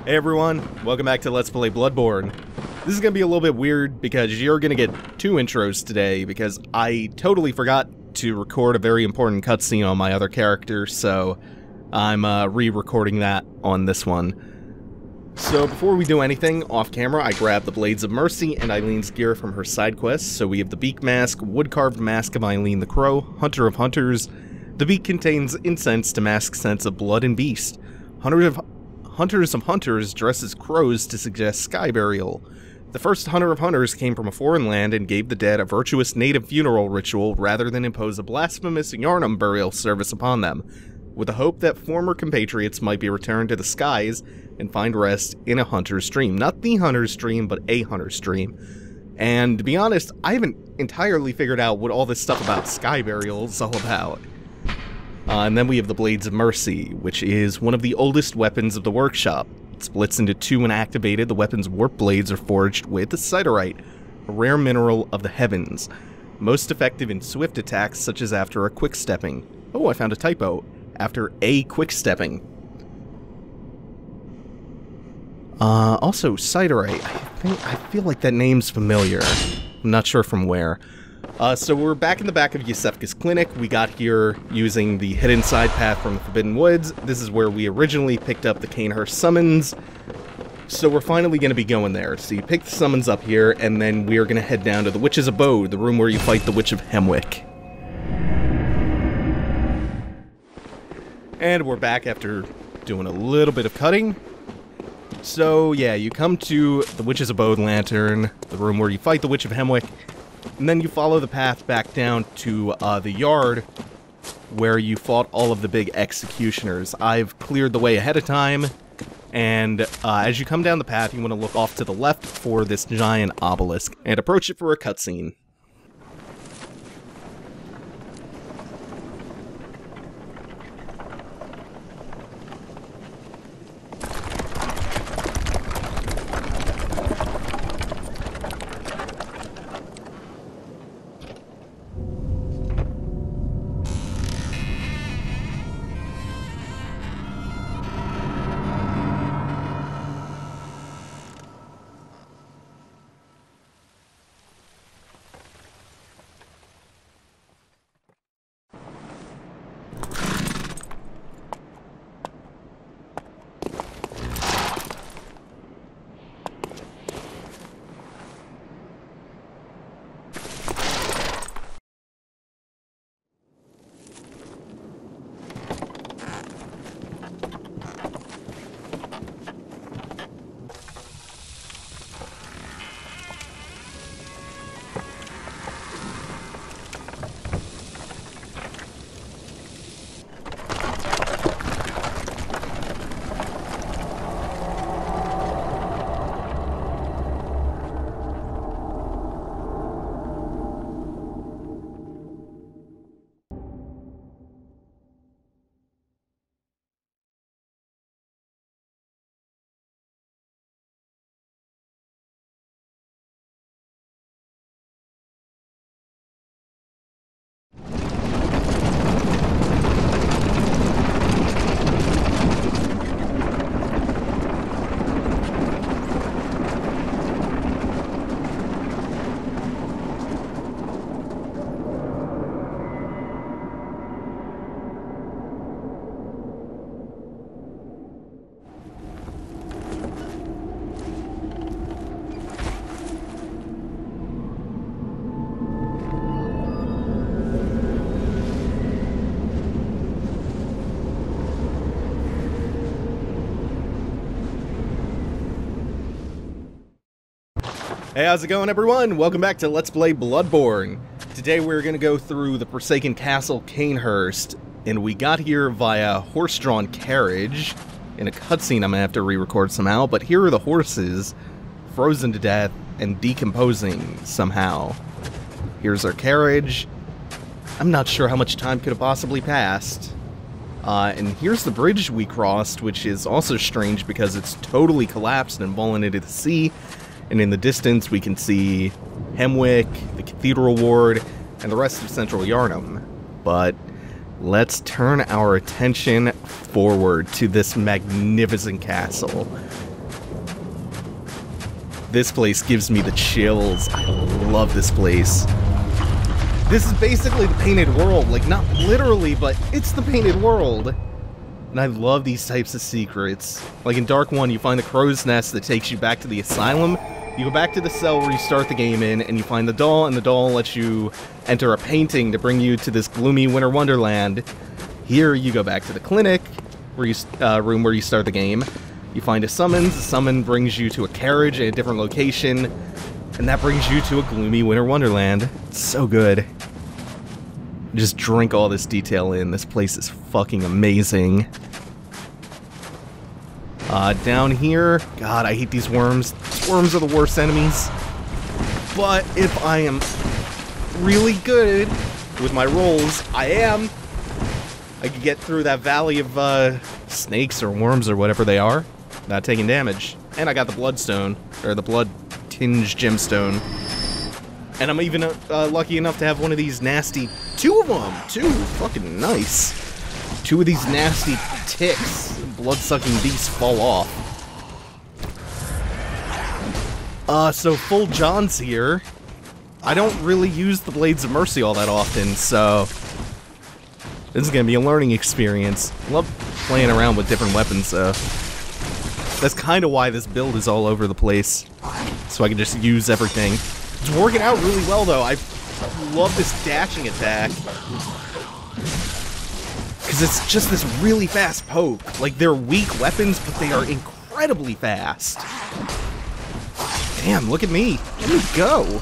Hey everyone, welcome back to Let's Play Bloodborne. This is going to be a little bit weird because you're going to get two intros today because I totally forgot to record a very important cutscene on my other character, so I'm re-recording that on this one. So before we do anything, off camera, I grabbed the Blades of Mercy and Eileen's gear from her side quests. So we have the Beak Mask, Wood-carved mask of Evelynn the Crow, Hunter of Hunters. The beak contains incense to mask scents of blood and beast. Hunters of Hunters dress as crows to suggest sky burial. The first Hunter of Hunters came from a foreign land and gave the dead a virtuous native funeral ritual rather than impose a blasphemous Yharnam burial service upon them, with the hope that former compatriots might be returned to the skies and find rest in a hunter's dream. Not the hunter's dream, but a hunter's dream. And to be honest, I haven't entirely figured out what all this stuff about sky burial is all about. And then we have the Blades of Mercy, which is one of the oldest weapons of the workshop. It splits into two when activated. The weapon's warp blades are forged with Attire, a rare mineral of the heavens. Most effective in swift attacks, such as after a quick-stepping. Oh, I found a typo. After a quick-stepping. Also, Siderite. I feel like that name's familiar. I'm not sure from where. So we're back in the back of Yusefka's clinic. We got here using the hidden side path from the Forbidden Woods. This is where we originally picked up the Cainhurst summons. So we're finally going to be going there. So you pick the summons up here, and then we are going to head down to the Witch's Abode, the room where you fight the Witch of Hemwick. And we're back after doing a little bit of cutting. So yeah, you come to the Witch's Abode lantern, the room where you fight the Witch of Hemwick. And then you follow the path back down to the yard where you fought all of the big executioners. I've cleared the way ahead of time, and as you come down the path, you want to look off to the left for this giant obelisk and approach it for a cutscene. Hey, how's it going everyone? Welcome back to Let's Play Bloodborne. Today we're going to go through the Forsaken Castle, Cainhurst, and we got here via horse-drawn carriage. In a cutscene I'm going to have to re-record somehow, but here are the horses, frozen to death and decomposing somehow. Here's our carriage. I'm not sure how much time could have possibly passed. And here's the bridge we crossed, which is also strange because it's totally collapsed and fallen into the sea. And in the distance, we can see Hemwick, the Cathedral Ward, and the rest of Central Yharnam. But let's turn our attention forward to this magnificent castle. This place gives me the chills. I love this place. This is basically the Painted World. Like, not literally, but it's the Painted World. And I love these types of secrets. Like in Dark 1, you find the crow's nest that takes you back to the asylum. You go back to the cell where you start the game in, and you find the doll, and the doll lets you enter a painting to bring you to this gloomy winter wonderland. Here, you go back to the clinic, where you, room where you start the game. You find a summons. The summon brings you to a carriage at a different location, and that brings you to a gloomy winter wonderland. It's so good. Just drink all this detail in. This place is fucking amazing. Down here, God, I hate these worms. These worms are the worst enemies. But if I am really good with my rolls, I can get through that valley of snakes or worms or whatever they are, not taking damage. And I got the bloodstone, or the blood-tinged gemstone. And I'm even lucky enough to have one of these nasty... Two of them! Two! Fucking nice. Two of these nasty ticks, blood-sucking beasts fall off. So Full John's here. I don't really use the Blades of Mercy all that often, so... This is gonna be a learning experience. Love playing around with different weapons, though. That's kind of why this build is all over the place. So I can just use everything. It's working out really well, though. I love this dashing attack. Because it's just this really fast poke. Like, they're weak weapons, but they are incredibly fast. Damn, look at me. Let me go.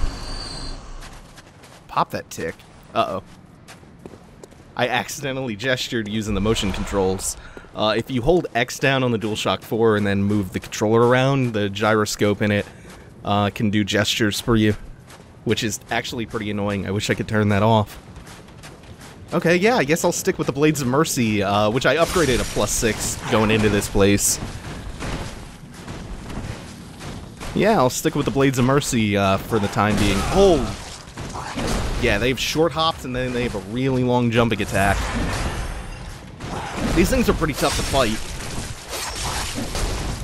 Pop that tick. Uh-oh. I accidentally gestured using the motion controls. If you hold X down on the DualShock 4 and then move the controller around, the gyroscope in it can do gestures for you, which is actually pretty annoying. I wish I could turn that off. Okay, yeah, I guess I'll stick with the Blades of Mercy, which I upgraded a +6 going into this place. Yeah, I'll stick with the Blades of Mercy for the time being. Oh! Yeah, they have short hops and then they have a really long jumping attack. These things are pretty tough to fight.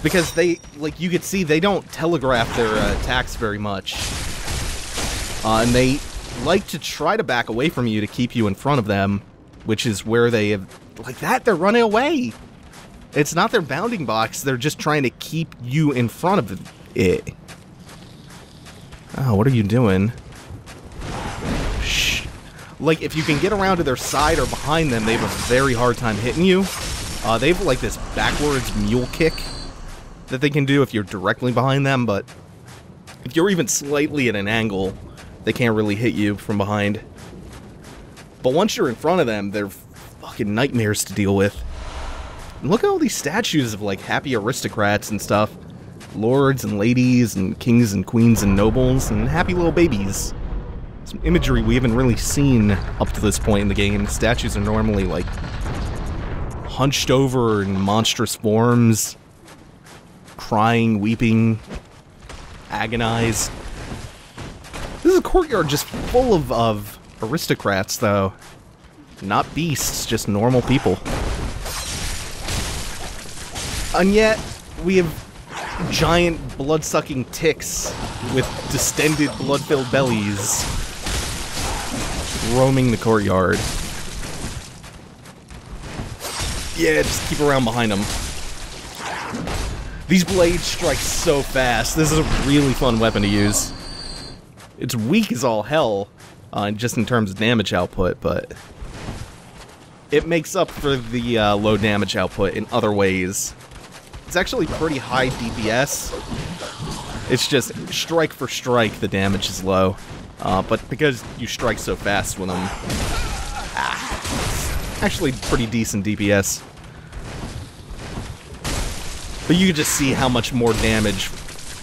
Because they, like you could see, they don't telegraph their attacks very much. And they like to try to back away from you to keep you in front of them, which is where they have... Like that, they're running away! It's not their bounding box, they're just trying to keep you in front of it. Oh, what are you doing? Shh. Like, if you can get around to their side or behind them, they have a very hard time hitting you. They have, like, this backwards mule kick that they can do if you're directly behind them, but if you're even slightly at an angle, they can't really hit you from behind. But once you're in front of them, they're fucking nightmares to deal with. And look at all these statues of, like, happy aristocrats and stuff. Lords and ladies and kings and queens and nobles and happy little babies. Some imagery we haven't really seen up to this point in the game. Statues are normally, like, hunched over in monstrous forms, crying, weeping, agonized. This is a courtyard just full of aristocrats, though. Not beasts, just normal people. And yet, we have giant blood-sucking ticks with distended, blood-filled bellies roaming the courtyard. Yeah, just keep around behind them. These blades strike so fast. This is a really fun weapon to use. It's weak as all hell, just in terms of damage output, but it makes up for the low damage output in other ways. It's actually pretty high DPS. It's just strike for strike, the damage is low. But because you strike so fast with them, it's actually pretty decent DPS. But you can just see how much more damage,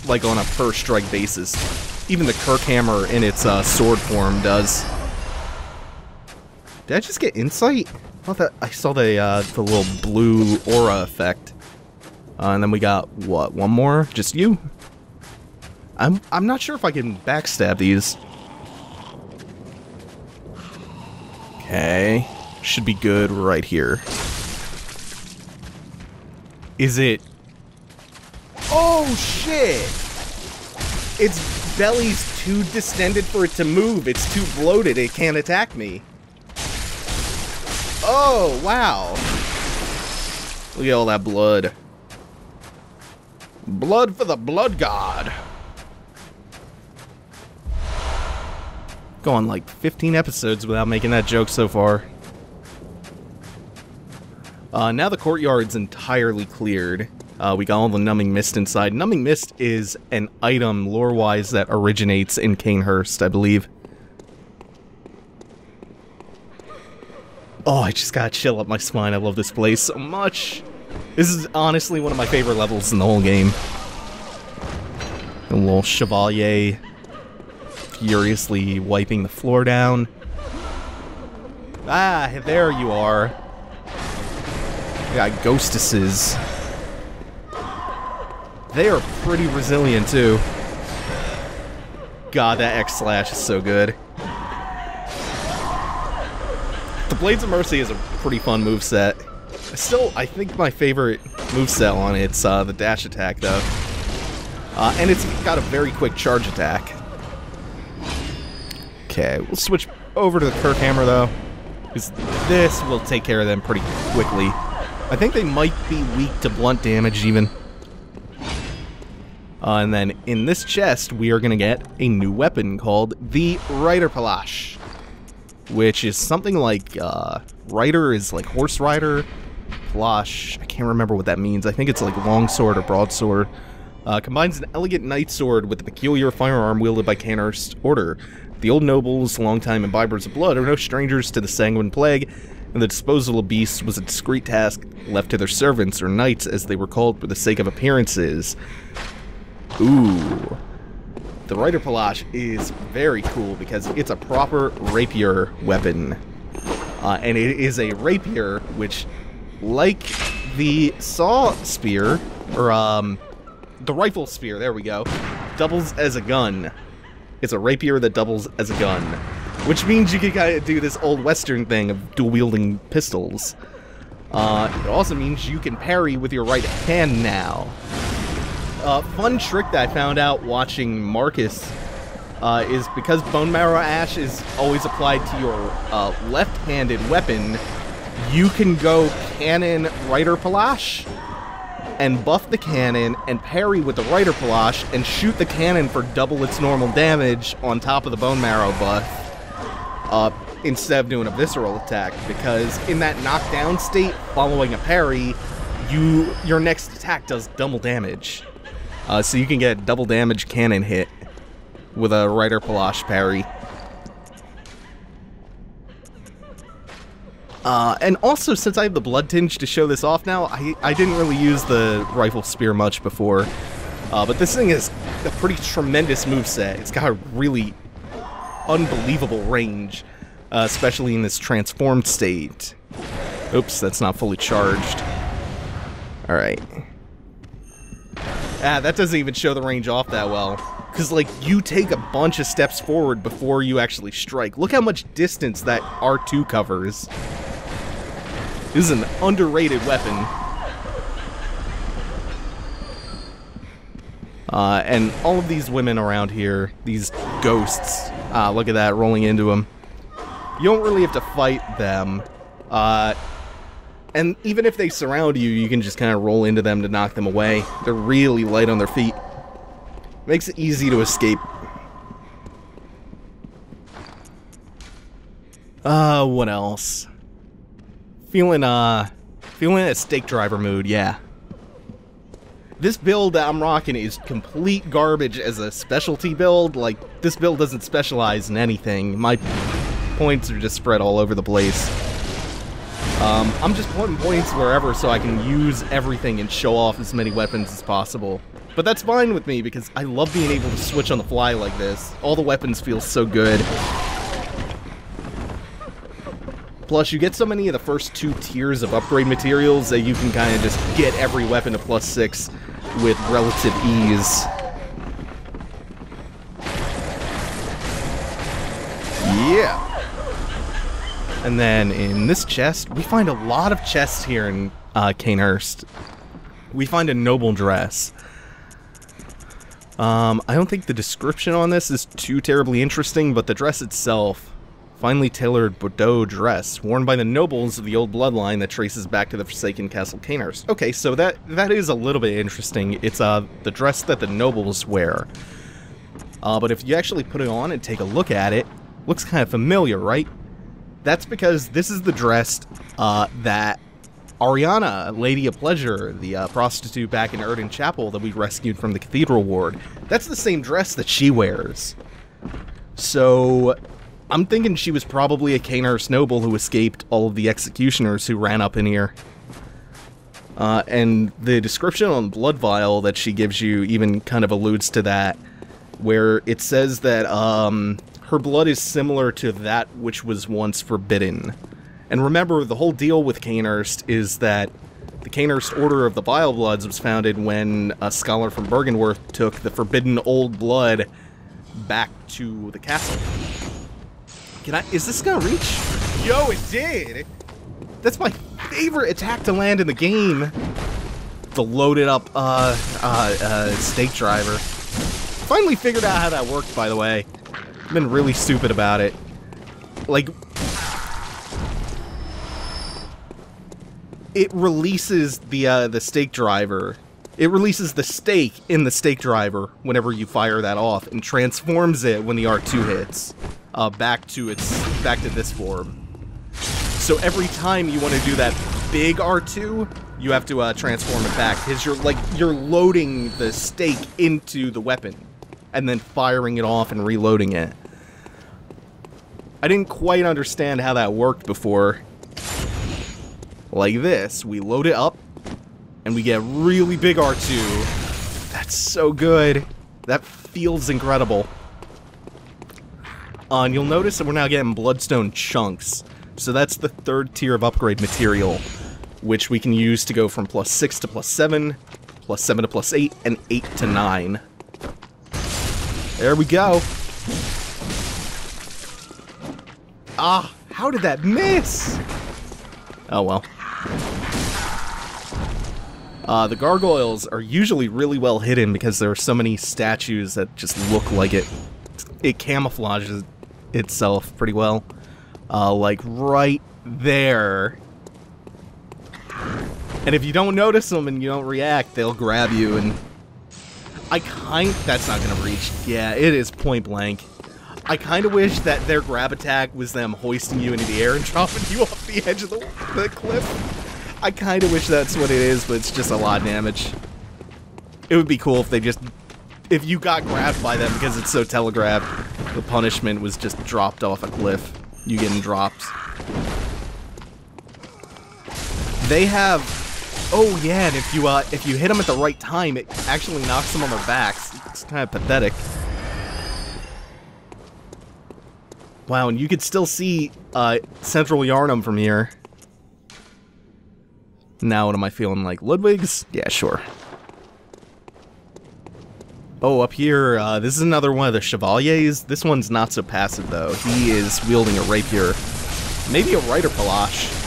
like on a per strike basis, even the Kirk Hammer in its sword form does. Did I just get insight? I thought that I saw the little blue aura effect. And then we got, what, one more? Just you? I'm not sure if I can backstab these. Okay. should be good right here. Is it... Oh, shit! Its belly's too distended for it to move. It's too bloated. It can't attack me. Oh, wow. Look at all that blood. Blood for the blood god. Gone like 15 episodes without making that joke so far. Now the courtyard's entirely cleared. We got all the numbing mist inside. Numbing mist is an item, lore-wise, that originates in Cainhurst, I believe. Oh, I just got chill up my spine. I love this place so much. This is honestly one of my favorite levels in the whole game. A little chevalier furiously wiping the floor down. Ah, there you are. We got ghostesses. They are pretty resilient, too. God, that X-Slash is so good. The Blades of Mercy is a pretty fun moveset. Still, I think my favorite moveset on it's the dash attack, though. And it's got a very quick charge attack. Okay, we'll switch over to the Kirk Hammer, though, because this will take care of them pretty quickly. I think they might be weak to blunt damage, even. And then in this chest, we are going to get a new weapon called the Reiterpallasch, which is something like, Reiter is like horse rider, Pallasch, I can't remember what that means. I think it's like longsword or broadsword. Combines an elegant knight sword with a peculiar firearm wielded by Cainhurst order. The old nobles, longtime imbibers of blood, are no strangers to the sanguine plague, and the disposal of beasts was a discreet task left to their servants, or knights as they were called for the sake of appearances. Ooh. The Reiterpallasch is very cool because it's a proper rapier weapon. And it is a rapier which, like the saw spear, or the rifle spear, there we go, doubles as a gun. It's a rapier that doubles as a gun, which means you can kind of do this old western thing of dual-wielding pistols. It also means you can parry with your right hand now. Fun trick that I found out watching Marcus is because Bone Marrow Ash is always applied to your left-handed weapon, you can go Cannon Reiterpallasch and buff the cannon and parry with the Reiterpallasch and shoot the cannon for double its normal damage on top of the Bone Marrow buff instead of doing a visceral attack, because in that knockdown state following a parry, your next attack does double damage. So you can get double damage cannon hit with a Reiterpallasch parry. And also, since I have the blood tinge to show this off now, I didn't really use the rifle spear much before. But this thing is a pretty tremendous moveset. It's got a really unbelievable range, especially in this transformed state. Oops, that's not fully charged. Alright. Ah, that doesn't even show the range off that well. Because, like, you take a bunch of steps forward before you actually strike. Look how much distance that R2 covers. This is an underrated weapon. And all of these women around here, these ghosts, look at that, rolling into them. You don't really have to fight them. And even if they surround you, you can just kind of roll into them to knock them away. They're really light on their feet. Makes it easy to escape. What else? Feeling a stake driver mood, yeah. This build that I'm rocking is complete garbage as a specialty build. Like, this build doesn't specialize in anything. My points are just spread all over the place. I'm just putting points wherever so I can use everything and show off as many weapons as possible. But that's fine with me because I love being able to switch on the fly like this. All the weapons feel so good. Plus, you get so many of the first 2 tiers of upgrade materials that you can kind of just get every weapon to +6 with relative ease. Yeah. And then in this chest, we find a lot of chests here in Cainhurst. We find a noble dress. I don't think the description on this is too terribly interesting, but the dress itself, finely tailored Bordeaux dress, worn by the nobles of the old bloodline that traces back to the forsaken castle Cainhurst. Okay, so that is a little bit interesting. It's the dress that the nobles wear. But if you actually put it on and take a look at it, looks kind of familiar, right? That's because this is the dress that Ariana, Lady of Pleasure, the prostitute back in Erden Chapel that we rescued from the cathedral ward, that's the same dress that she wears. So I'm thinking she was probably a Cainhurst noble who escaped all of the executioners who ran up in here. And the description on Blood Vial that she gives you even kind of alludes to that, where it says that her blood is similar to that which was once forbidden. And remember, the whole deal with Cainhurst is that the Cainhurst Order of the Vilebloods was founded when a scholar from Bergenworth took the forbidden old blood back to the castle. Is this gonna reach? Yo, it did! That's my favorite attack to land in the game. The loaded up, stake driver. Finally figured out how that worked, by the way. I've been really stupid about it. Like, it releases the stake driver. It releases the stake in the stake driver whenever you fire that off, and transforms it when the R2 hits back to this form. So every time you want to do that big R2, you have to transform it back, because you're loading the stake into the weapon and then firing it off and reloading it. I didn't quite understand how that worked before. Like this, we load it up, and we get really big R2. That's so good. That feels incredible. And you'll notice that we're now getting bloodstone chunks. So that's the third tier of upgrade material, which we can use to go from +6 to +7, +7 to +8, and 8 to 9. There we go. Ah, how did that miss? Oh well. The gargoyles are usually really well hidden because there are so many statues that just look like it. It camouflages itself pretty well. Like right there. And if you don't notice them and you don't react, they'll grab you, and that's not gonna reach. Yeah, it is point blank. I kind of wish that their grab attack was them hoisting you into the air and dropping you off the edge of the cliff. I kind of wish that's what it is, but it's just a lot of damage. It would be cool if you got grabbed by them because it's so telegraphed, the punishment was just dropped off a cliff. You getting dropped. They have... Oh yeah, and if you hit them at the right time, it actually knocks them on their backs. It's kind of pathetic. Wow, and you could still see Central Yarnum from here. Now what am I feeling like? Ludwig's? Yeah, sure. Oh, up here, this is another one of the Chevaliers. This one's not so passive, though. He is wielding a rapier. Maybe a Reiterpallasch.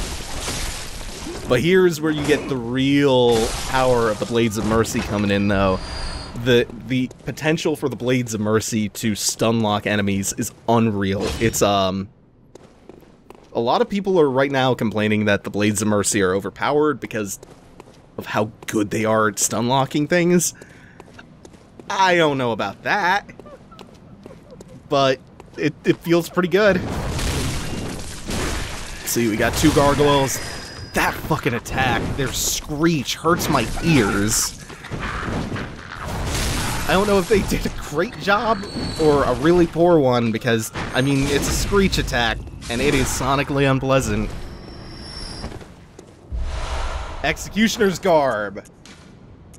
But here's where you get the real power of the Blades of Mercy coming in, though. The potential for the Blades of Mercy to stun lock enemies is unreal. It's, a lot of people are right now complaining that the Blades of Mercy are overpowered because of how good they are at stun locking things. I don't know about that, but it feels pretty good. See, we got 2 gargoyles. That fucking attack, their screech hurts my ears. I don't know if they did a great job or a really poor one, because, I mean, it's a screech attack, and it is sonically unpleasant. Executioner's garb.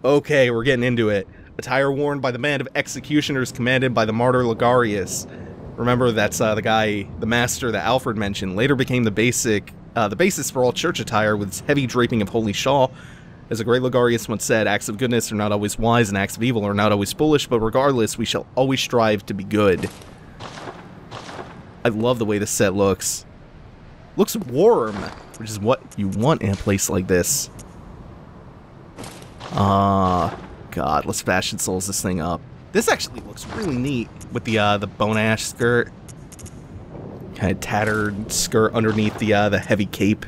Okay, we're getting into it. Attire worn by the band of executioners commanded by the Martyr Logarius. Remember, that's the guy, the master that Alfred mentioned, later became the basis for all church attire with its heavy draping of holy shawl. As a great Logarius once said, acts of goodness are not always wise and acts of evil are not always foolish, but regardless, we shall always strive to be good. I love the way this set looks. Looks warm, which is what you want in a place like this. God, let's fashion souls this thing up. This actually looks really neat with the bone ash skirt. Kind of tattered skirt underneath the heavy cape.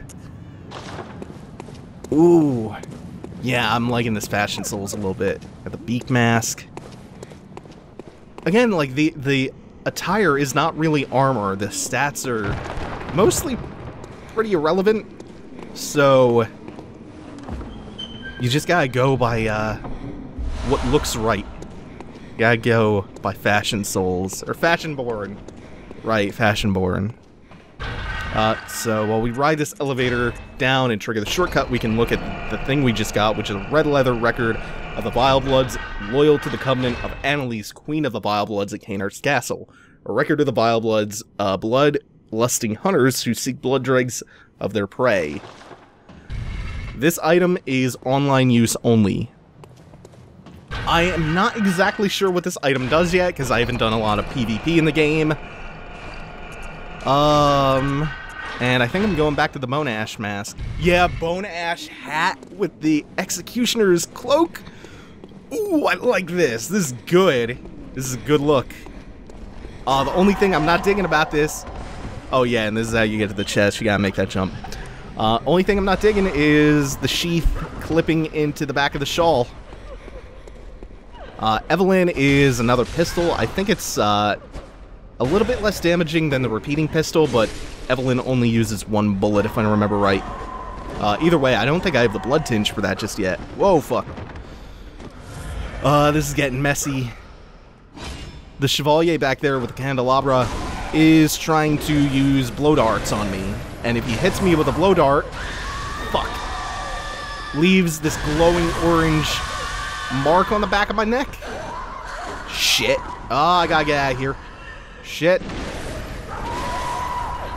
Ooh. Yeah, I'm liking this fashion souls a little bit. Got the beak mask. Again, like, the attire is not really armor. The stats are mostly pretty irrelevant. So, you just gotta go by, what looks right. You gotta go by fashion souls. Or fashion-born. Right, fashion-born. So while we ride this elevator down and trigger the shortcut, we can look at the thing we just got, which is a red leather record of the Vilebloods, loyal to the covenant of Annalise, Queen of the Vilebloods at Cainhurst Castle. A record of the Vilebloods, blood-lusting hunters who seek blood dregs of their prey. This item is online use only. I am not exactly sure what this item does yet, because I haven't done a lot of PvP in the game. And I think I'm going back to the bone ash mask. Yeah, bone ash hat with the executioner's cloak. Ooh, I like this. This is good. This is a good look. The only thing I'm not digging about this... Oh yeah, and this is how you get to the chest. You gotta make that jump. Only thing I'm not digging is the sheath clipping into the back of the shawl. Evelynn is another pistol. I think it's, a little bit less damaging than the repeating pistol, but Evelynn only uses one bullet, if I remember right. Either way, I don't think I have the blood tinge for that just yet. Whoa, fuck. This is getting messy. The Chevalier back there with the candelabra is trying to use blow darts on me. And if he hits me with a blow dart, fuck, leaves this glowing orange mark on the back of my neck. Shit. I gotta get out of here. Shit.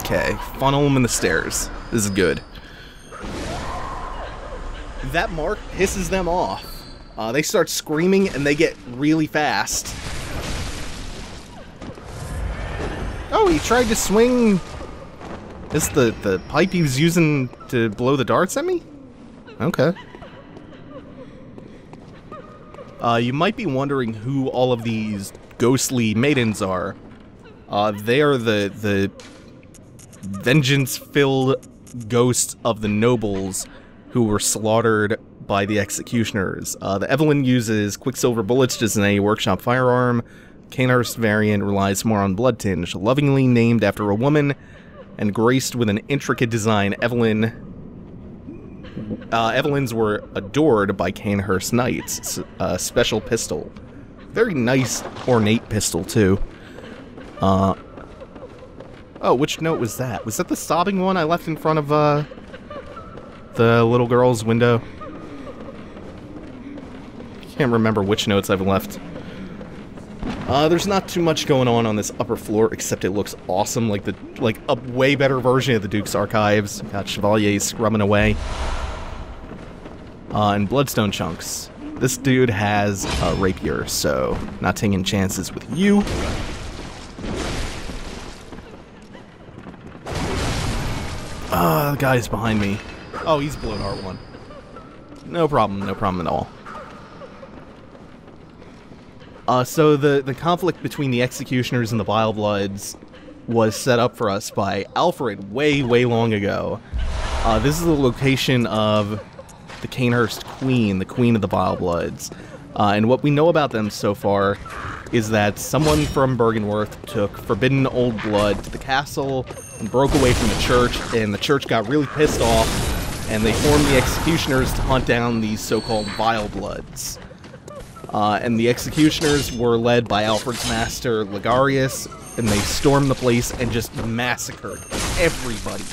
Okay, funnel him in the stairs. This is good. That mark pisses them off. They start screaming and they get really fast. Oh, he tried to swing... This the pipe he was using to blow the darts at me? Okay. You might be wondering who all of these ghostly maidens are. They are the vengeance-filled ghosts of the nobles who were slaughtered by the executioners. The Evelynn uses quicksilver bullets just in a workshop firearm. Cainhurst variant relies more on blood tinge, lovingly named after a woman and graced with an intricate design. Evelynns were adored by Cainhurst knights. A special pistol. Very nice, ornate pistol, too. Oh, which note was that? Was that the sobbing one I left in front of, the little girl's window? Can't remember which notes I've left. There's not too much going on this upper floor, except it looks awesome, like a way better version of the Duke's Archives. Got Chevalier scrumming away. And bloodstone chunks. This dude has a rapier, so not taking chances with you. The guy's behind me. Oh, he's Blood Art 1. No problem at all. So the conflict between the executioners and the Vilebloods was set up for us by Alfred way long ago. This is the location of the Cainhurst Queen, the Queen of the Vilebloods. And what we know about them so far is that someone from Bergenworth took forbidden old blood to the castle and broke away from the church, and the church got really pissed off, and they formed the executioners to hunt down these so-called Vilebloods. And the executioners were led by Alfred's master, Logarius, and they stormed the place and just massacred everybody.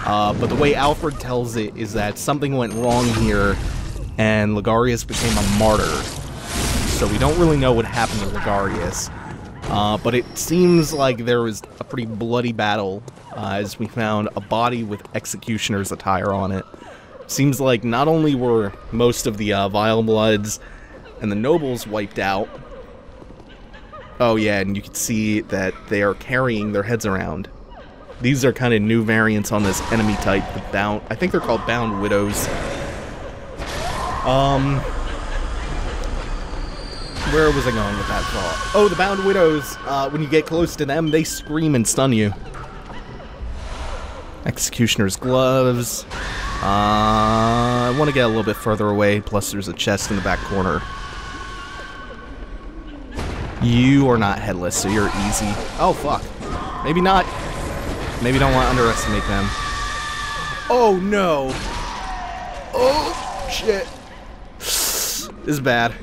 But the way Alfred tells it is that something went wrong here, and Logarius became a martyr. So we don't really know what happened to Logarius. But it seems like there was a pretty bloody battle, as we found a body with executioner's attire on it. Seems like not only were most of the Vilebloods and the nobles wiped out. Oh yeah, and you can see that they are carrying their heads around. These are kind of new variants on this enemy type, the bound... I think they're called Bound Widows. Where was I going with that thought? Oh, the Bound Widows, when you get close to them, they scream and stun you. Executioner's Gloves. I want to get a little bit further away, plus there's a chest in the back corner. You are not headless, so you're easy. Oh, fuck. Maybe not. Maybe don't want to underestimate them. Oh, no. Oh, shit. This is bad.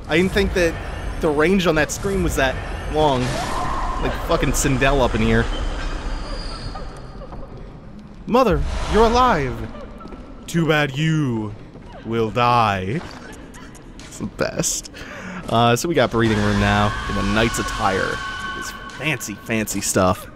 I didn't think that the range on that screen was that long. Like fucking Sindel up in here. Mother, you're alive. Too bad you will die. It's the best. So we got breathing room now in the Knight's Attire. This fancy, fancy stuff.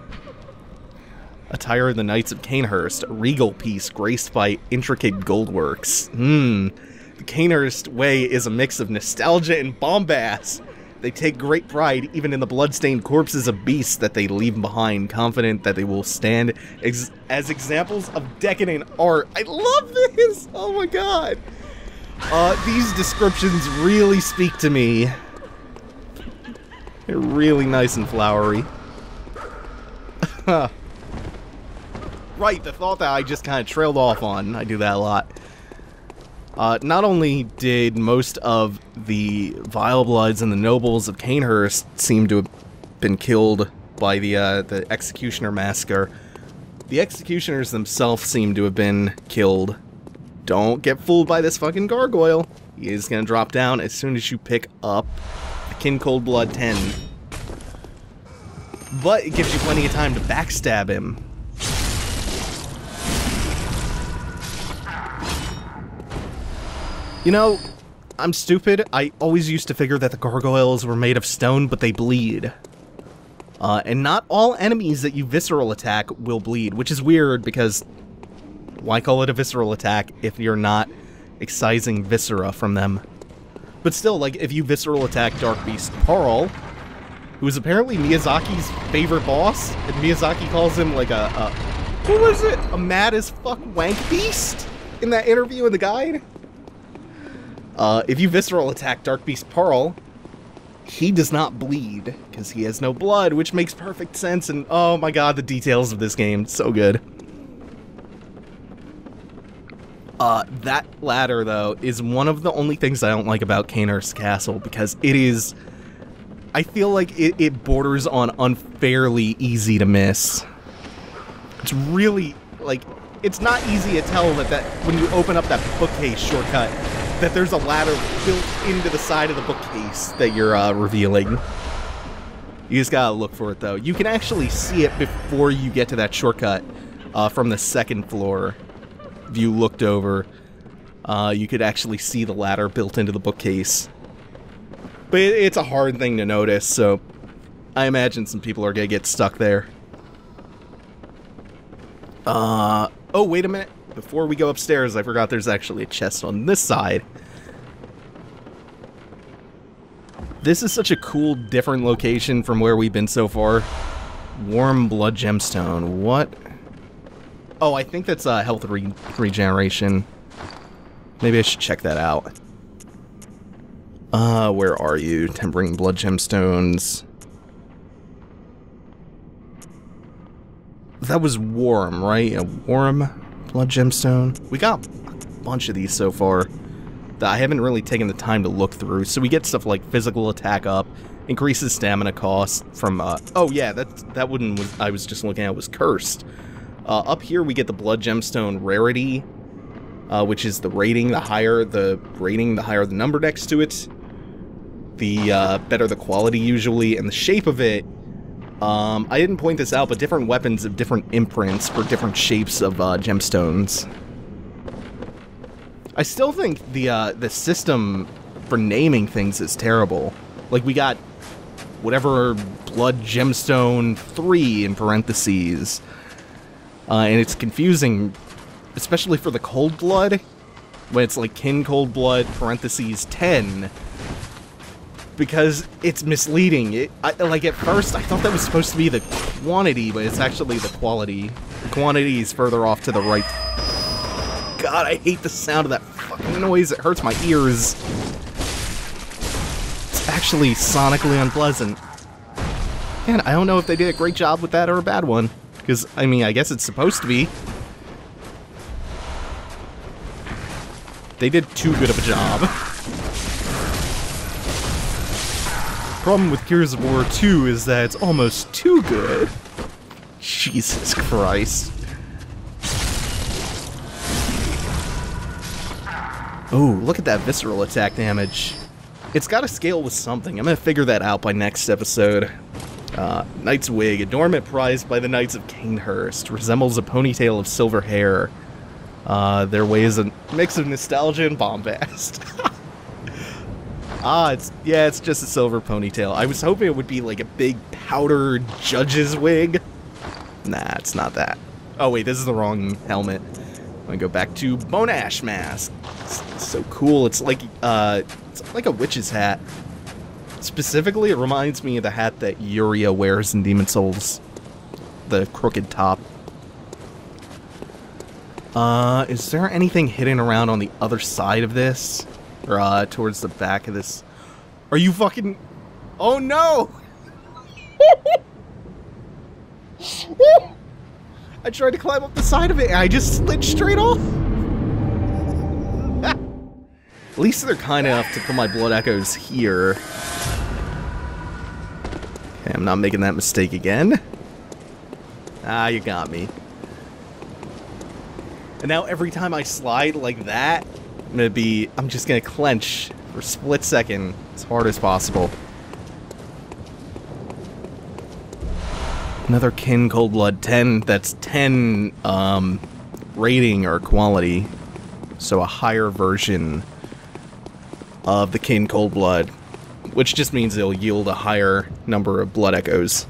Attire of the Knights of Cainhurst, a regal piece graced by intricate goldworks. The Cainhurst way is a mix of nostalgia and bombast. They take great pride even in the bloodstained corpses of beasts that they leave behind, confident that they will stand as examples of decadent art. I love this! Oh my god! These descriptions really speak to me. They're really nice and flowery. Right, the thought that I just kind of trailed off on. I do that a lot. Not only did most of the Vilebloods and the nobles of Cainhurst seem to have been killed by the Executioner massacre, the Executioners themselves seem to have been killed. Don't get fooled by this fucking gargoyle. He is gonna drop down as soon as you pick up the Kin Cold Blood 10. But it gives you plenty of time to backstab him. You know, I'm stupid. I always used to figure that the gargoyles were made of stone, but they bleed. And not all enemies that you visceral attack will bleed, which is weird because why call it a visceral attack if you're not excising viscera from them? But still, like, if you visceral attack Dark Beast Parl, who is apparently Miyazaki's favorite boss, and Miyazaki calls him like what was it? A mad as fuck wank beast? In that interview in the guide? If you visceral attack Dark Beast Parl, he does not bleed, because he has no blood, which makes perfect sense, and oh my god, the details of this game, so good. That ladder, though, is one of the only things I don't like about Cainhurst Castle, because it is... I feel like it borders on unfairly easy to miss. It's really, like, it's not easy to tell that when you open up that bookcase shortcut, that there's a ladder built into the side of the bookcase that you're revealing. You just gotta look for it, though. You can actually see it before you get to that shortcut from the second floor. If you looked over, you could actually see the ladder built into the bookcase. But it's a hard thing to notice, so I imagine some people are gonna get stuck there. Oh, wait a minute. Before we go upstairs, I forgot there's actually a chest on this side. This is such a cool, different location from where we've been so far. Warm Blood Gemstone. What? Oh, I think that's health regeneration. Maybe I should check that out. Where are you? Tempering Blood Gemstones. That was warm, right? A warm Blood Gemstone. We got a bunch of these so far that I haven't really taken the time to look through. So we get stuff like physical attack up, increases stamina cost from, oh yeah, that one was, I was just looking at, was cursed. Up here we get the Blood Gemstone rarity, which is the rating. The higher the rating, the higher the number next to it, the better the quality usually, and the shape of it. I didn't point this out, but different weapons have different imprints for different shapes of gemstones. I still think the system for naming things is terrible. Like, we got whatever Blood Gemstone 3 in parentheses, and it's confusing, especially for the Cold Blood, when it's like Kin Cold Blood parentheses 10. because it's misleading. Like, at first, I thought that was supposed to be the quantity, but it's actually the quality. The quantity is further off to the right. God, I hate the sound of that fucking noise. It hurts my ears. It's actually sonically unpleasant. Man, I don't know if they did a great job with that or a bad one. Because, I mean, I guess it's supposed to be. They did too good of a job. Problem with Gears of War 2 is that it's almost too good. Jesus Christ. Oh, look at that visceral attack damage. It's got to scale with something. I'm going to figure that out by next episode. Knight's wig, adornment prized by the Knights of Cainhurst, resembles a ponytail of silver hair. Their way is a mix of nostalgia and bombast. It's just a silver ponytail. I was hoping it would be like a big powdered judge's wig. Nah, it's not that. Oh wait, this is the wrong helmet. I'm gonna go back to Monash mask. It's so cool. It's like a witch's hat. Specifically, it reminds me of the hat that Yuria wears in Demon Souls. The crooked top. Is there anything hidden around on the other side of this? Or, towards the back of this? Are you fucking... Oh, no! I tried to climb up the side of it, and I just slid straight off! At least they're kind enough to put my blood echoes here. Okay, I'm not making that mistake again. Ah, you got me. And now every time I slide like that, I'm just gonna clench for a split second as hard as possible. Another kin cold blood 10. That's 10 rating or quality, so a higher version of the kin cold blood, which just means it'll yield a higher number of blood echoes.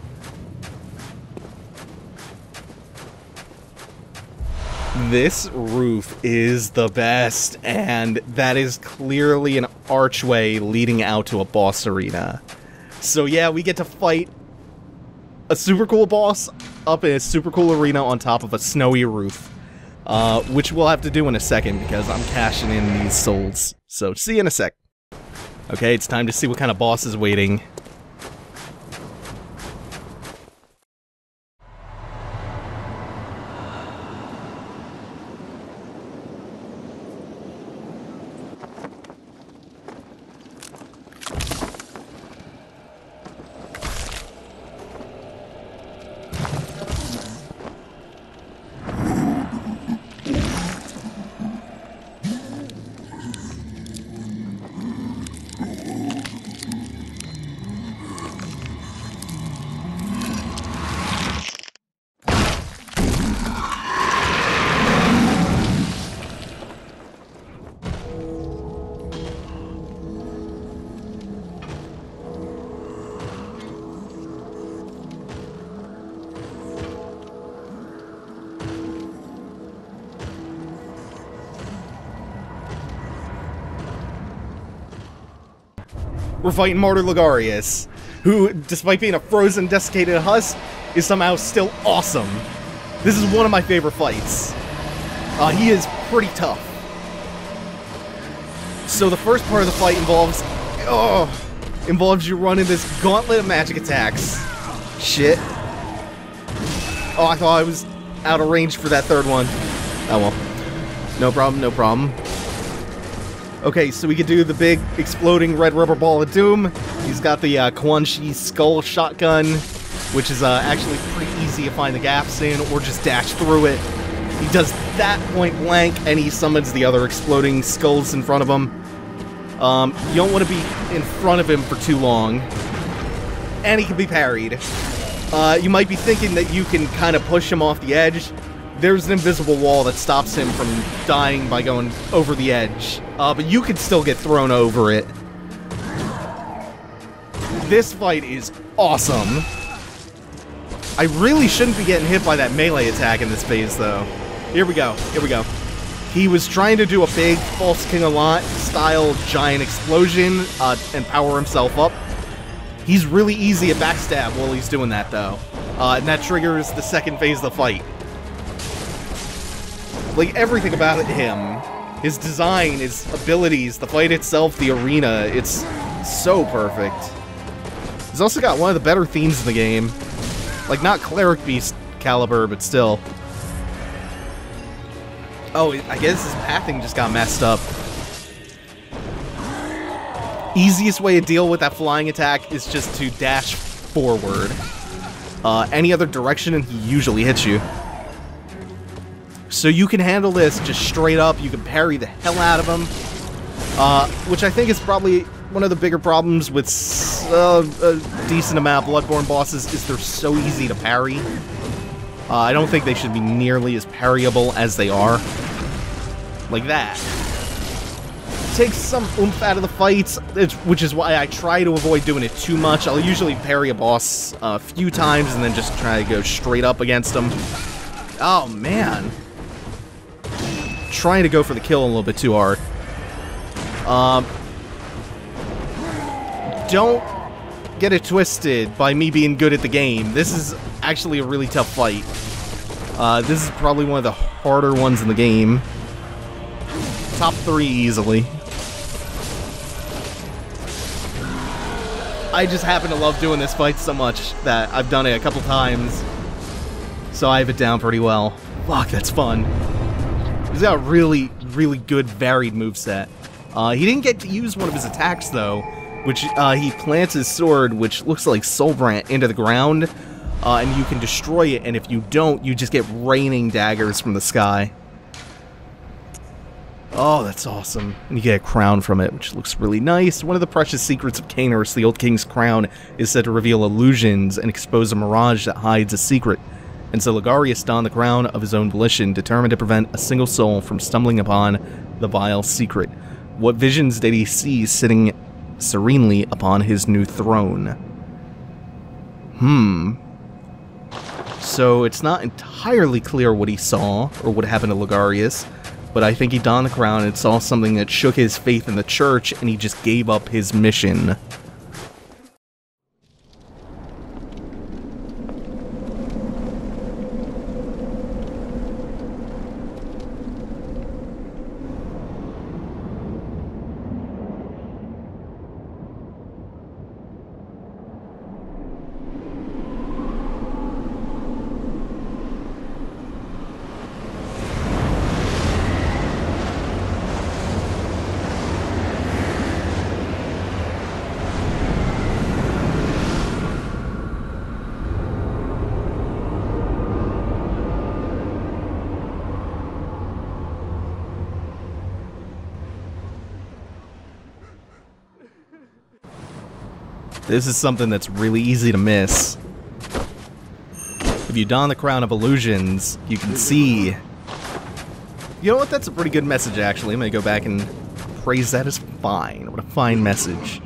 This roof is the best, and that is clearly an archway leading out to a boss arena. So yeah, we get to fight a super cool boss up in a super cool arena on top of a snowy roof. Which we'll have to do in a second because I'm cashing in these souls. So see you in a sec. Okay, it's time to see what kind of boss is waiting. We're fighting Martyr Logarius, who, despite being a frozen, desiccated husk, is somehow still awesome. This is one of my favorite fights. He is pretty tough. So the first part of the fight involves you running this gauntlet of magic attacks. Shit. Oh, I thought I was out of range for that third one. Oh well. No problem, no problem. Okay, so we could do the big exploding red rubber ball of doom. He's got the Quan Chi skull shotgun, which is actually pretty easy to find the gaps in or just dash through it. He does that point blank, and he summons the other exploding skulls in front of him. You don't want to be in front of him for too long. And he can be parried. You might be thinking that you can kind of push him off the edge. There's an invisible wall that stops him from dying by going over the edge. But you can still get thrown over it. This fight is awesome. I really shouldn't be getting hit by that melee attack in this phase, though. Here we go, here we go. He was trying to do a big False King of Lot style giant explosion and power himself up. He's really easy at backstab while he's doing that, though. And that triggers the second phase of the fight. Like, everything about him, his design, his abilities, the fight itself, the arena, it's so perfect. He's also got one of the better themes in the game. Like, not Cleric Beast caliber, but still. Oh, I guess his pathing just got messed up. Easiest way to deal with that flying attack is just to dash forward. Any other direction and he usually hits you. So you can handle this just straight up, you can parry the hell out of him. Which I think is probably one of the bigger problems with a decent amount of Bloodborne bosses, is they're so easy to parry. I don't think they should be nearly as parryable as they are. Like that. Takes some oomph out of the fights, which is why I try to avoid doing it too much. I'll usually parry a boss a few times and then just try to go straight up against them. Oh, man. Trying to go for the kill a little bit too hard. Don't get it twisted by me being good at the game. This is actually a really tough fight. This is probably one of the harder ones in the game. Top 3 easily. I just happen to love doing this fight so much that I've done it a couple times. So I have it down pretty well. Fuck, that's fun. He's got a really, really good varied moveset. He didn't get to use one of his attacks though, which he plants his sword, which looks like Soulbrand, into the ground, and you can destroy it, and if you don't, you just get raining daggers from the sky. Oh, that's awesome. And you get a crown from it, which looks really nice. One of the precious secrets of Cainhurst, the Old King's crown, is said to reveal illusions and expose a mirage that hides a secret. And so Logarius donned the crown of his own volition, determined to prevent a single soul from stumbling upon the vile secret. What visions did he see sitting serenely upon his new throne? So it's not entirely clear what he saw, or what happened to Logarius, but I think he donned the crown and saw something that shook his faith in the church, and he just gave up his mission. This is something that's really easy to miss. If you don the Crown of Illusions, you can see... You know what? That's a pretty good message, actually. I'm gonna go back and praise that as fine. What a fine message.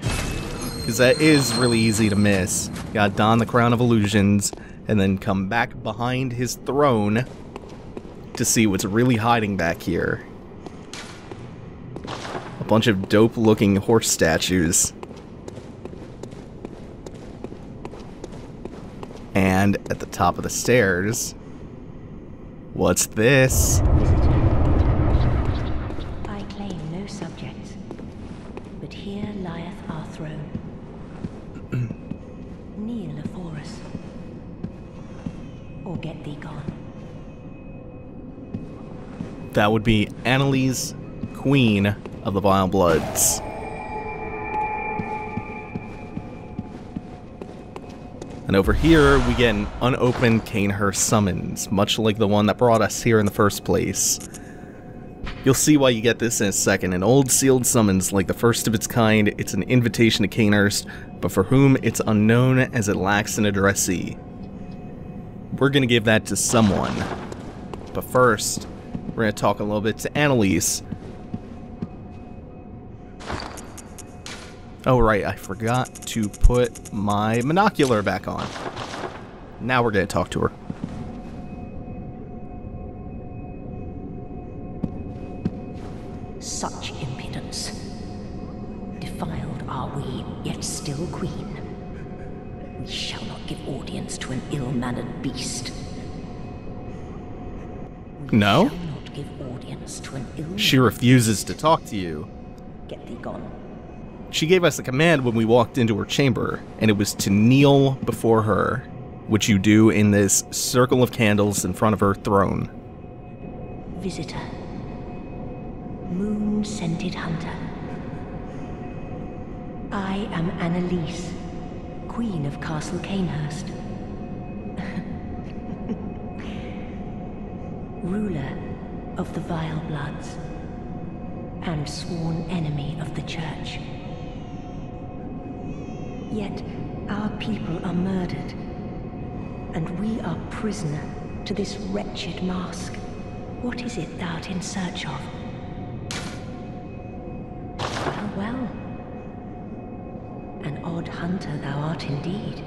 Because that is really easy to miss. You gotta don the Crown of Illusions, and then come back behind his throne to see what's really hiding back here. A bunch of dope-looking horse statues. And at the top of the stairs, what's this? I claim no subjects, but here lieth our throne. Kneel afore us, or get thee gone. That would be Annalise, Queen of the Vilebloods. And over here, we get an unopened Cainhurst summons, much like the one that brought us here in the first place. You'll see why you get this in a second. An old sealed summons, like the first of its kind, it's an invitation to Cainhurst, but for whom it's unknown as it lacks an addressee. We're gonna give that to someone. But first, we're gonna talk a little bit to Annalise. Oh right, I forgot to put my monocular back on. Now we're gonna talk to her. still queen. We shall not give audience to an ill-mannered beast. No? Shall not give audience to an ill-mannered She refuses to talk to you. Get thee gone. She gave us a command when we walked into her chamber, and it was to kneel before her, which you do in this circle of candles in front of her throne. Visitor. Moon-scented hunter. I am Annalise, Queen of Castle Cainhurst. Ruler of the Vilebloods, and sworn enemy of the Church. Yet our people are murdered, and we are prisoner to this wretched mask. What is it thou art in search of? Well, well. An odd hunter thou art indeed.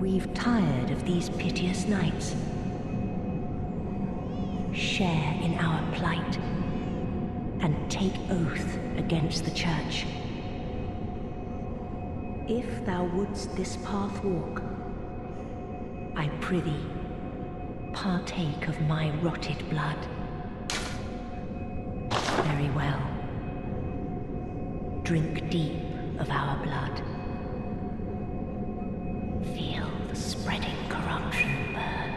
We've tired of these piteous nights. Share in our plight, and take oath against the Church. If thou wouldst this path walk, I prithee, partake of my rotted blood. Very well. Drink deep of our blood. Feel the spreading corruption burn.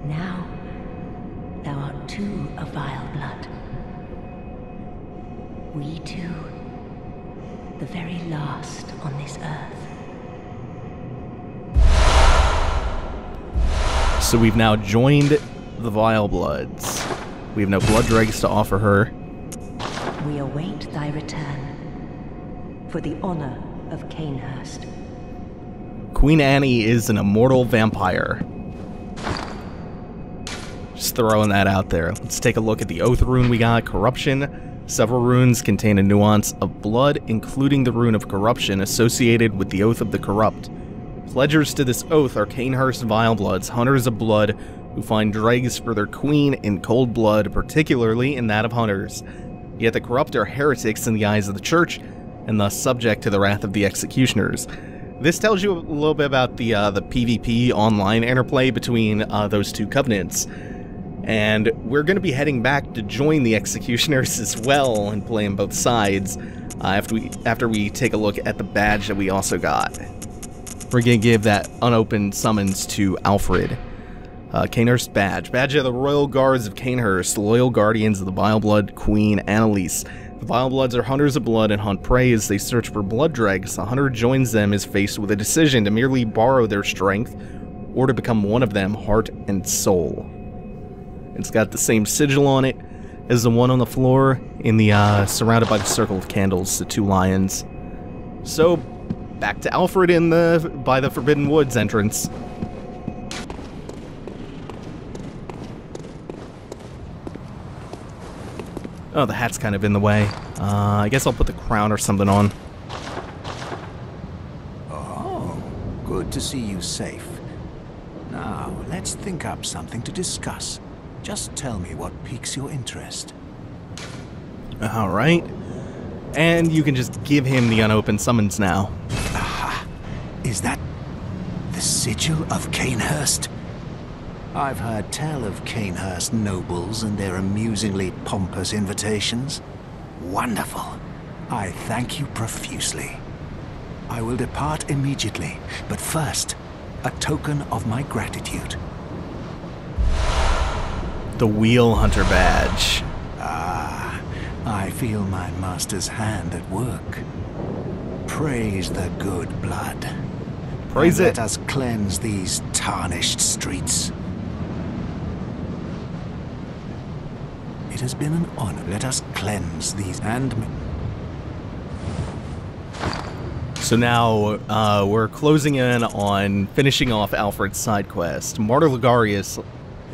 Now, thou art too a Vileblood. We two, the very last on this earth. So we've now joined the Vilebloods. We have no blood dregs to offer her. We await thy return, for the honor of Cainhurst. Queen Annie is an immortal vampire. Just throwing that out there. Let's take a look at the oath rune we got. Corruption. Several runes contain a nuance of blood, including the rune of corruption associated with the oath of the corrupt. Pledgers to this oath are Cainhurst Vilebloods, hunters of blood, who find dregs for their queen in cold blood, particularly in that of hunters. Yet the corrupt are heretics in the eyes of the Church, and thus subject to the wrath of the executioners. This tells you a little bit about the PvP online interplay between those two covenants. And we're going to be heading back to join the executioners as well and play on both sides after we take a look at the badge that we also got. We're going to give that unopened summons to Alfred. Cainhurst badge. Badge of the Royal Guards of Cainhurst, loyal guardians of the Vileblood Queen Annalise. The Vilebloods are hunters of blood and hunt prey as they search for blood dregs. The hunter joins them is faced with a decision to merely borrow their strength or to become one of them, heart and soul. It's got the same sigil on it as the one on the floor in the surrounded by the circle of candles, the two lions. So back to Alfred by the Forbidden Woods entrance. Oh, the hat's kind of in the way. I guess I'll put the crown or something on. Oh, good to see you safe. Now, let's think up something to discuss. Just tell me what piques your interest. Alright. And you can just give him the unopened summons now. Aha! Is that the sigil of Cainhurst? I've heard tell of Cainhurst nobles and their amusingly pompous invitations. Wonderful. I thank you profusely. I will depart immediately, but first, a token of my gratitude. The Wheel Hunter badge. Ah, I feel my master's hand at work. Praise the good blood. Praise it. Let us cleanse these tarnished streets. It has been an honor. Let us cleanse these and... So now, we're closing in on finishing off Alfred's side quest. Martyr Logarius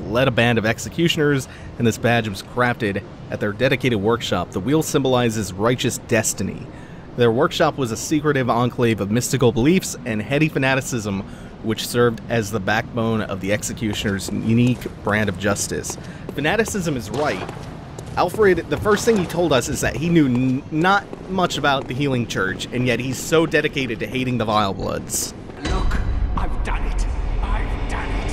led a band of executioners, and this badge was crafted at their dedicated workshop. The wheel symbolizes righteous destiny. Their workshop was a secretive enclave of mystical beliefs and heady fanaticism which served as the backbone of the Executioner's unique brand of justice. Fanaticism is right. Alfred, the first thing he told us is that he knew not much about the Healing Church, and yet he's so dedicated to hating the Vilebloods. Look, I've done it. I've done it.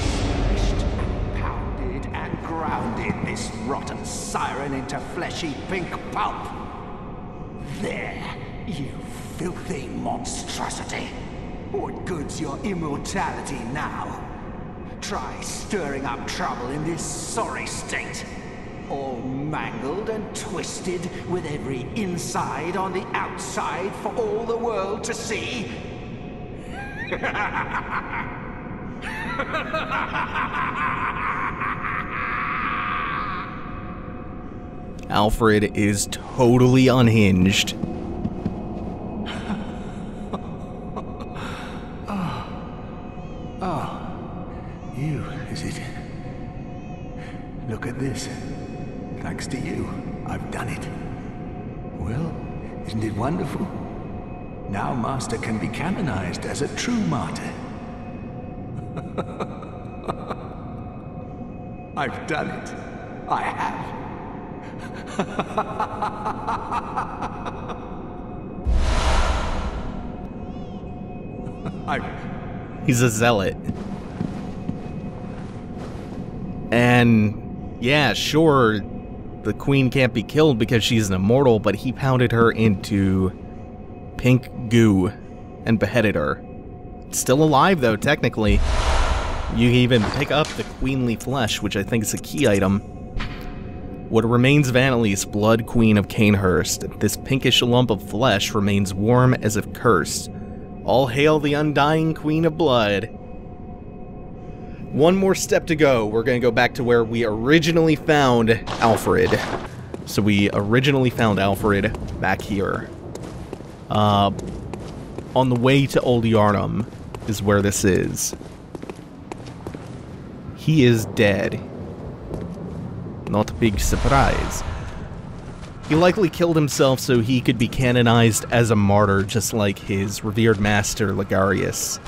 Smashed and pounded and grounded this rotten siren into fleshy pink pulp. There, you filthy monstrosity. What good's your immortality now? Try stirring up trouble in this sorry state. All mangled and twisted, with every inside on the outside for all the world to see. Alfred is totally unhinged. You, is it? Look at this. Thanks to you, I've done it. Well, isn't it wonderful? Now Master can be canonized as a true martyr. I've done it. I have. He's a zealot. And yeah, sure, the queen can't be killed because she's an immortal, but he pounded her into pink goo and beheaded her. Still alive though, technically. You can even pick up the queenly flesh, which I think is a key item. What remains of Annalise, Blood Queen of Cainhurst, this pinkish lump of flesh remains warm as if cursed. All hail the undying Queen of Blood. One more step to go. We're going to go back to where we originally found Alfred. So we originally found Alfred back here. On the way to Old Yarnum is where this is. He is dead. Not a big surprise. He likely killed himself so he could be canonized as a martyr, just like his revered master, Logarius.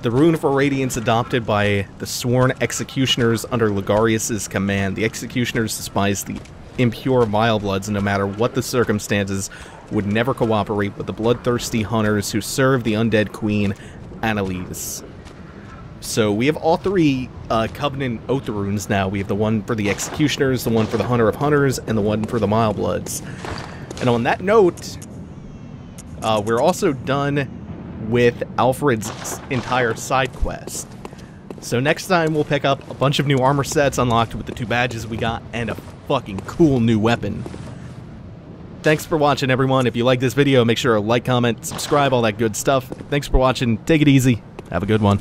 The rune for radiance adopted by the sworn executioners under Logarius' command. The executioners despise the impure Vilebloods, and no matter what the circumstances, would never cooperate with the bloodthirsty hunters who serve the undead queen, Annalise. So we have all three Covenant Oath runes now. We have the one for the Executioners, the one for the Hunter of Hunters, and the one for the Vilebloods. And on that note, we're also done with Alfred's entire side quest. So next time we'll pick up a bunch of new armor sets unlocked with the 2 badges we got, and a fucking cool new weapon. Thanks for watching, everyone. If you like this video, make sure to like, comment, subscribe, all that good stuff. Thanks for watching. Take it easy. Have a good one.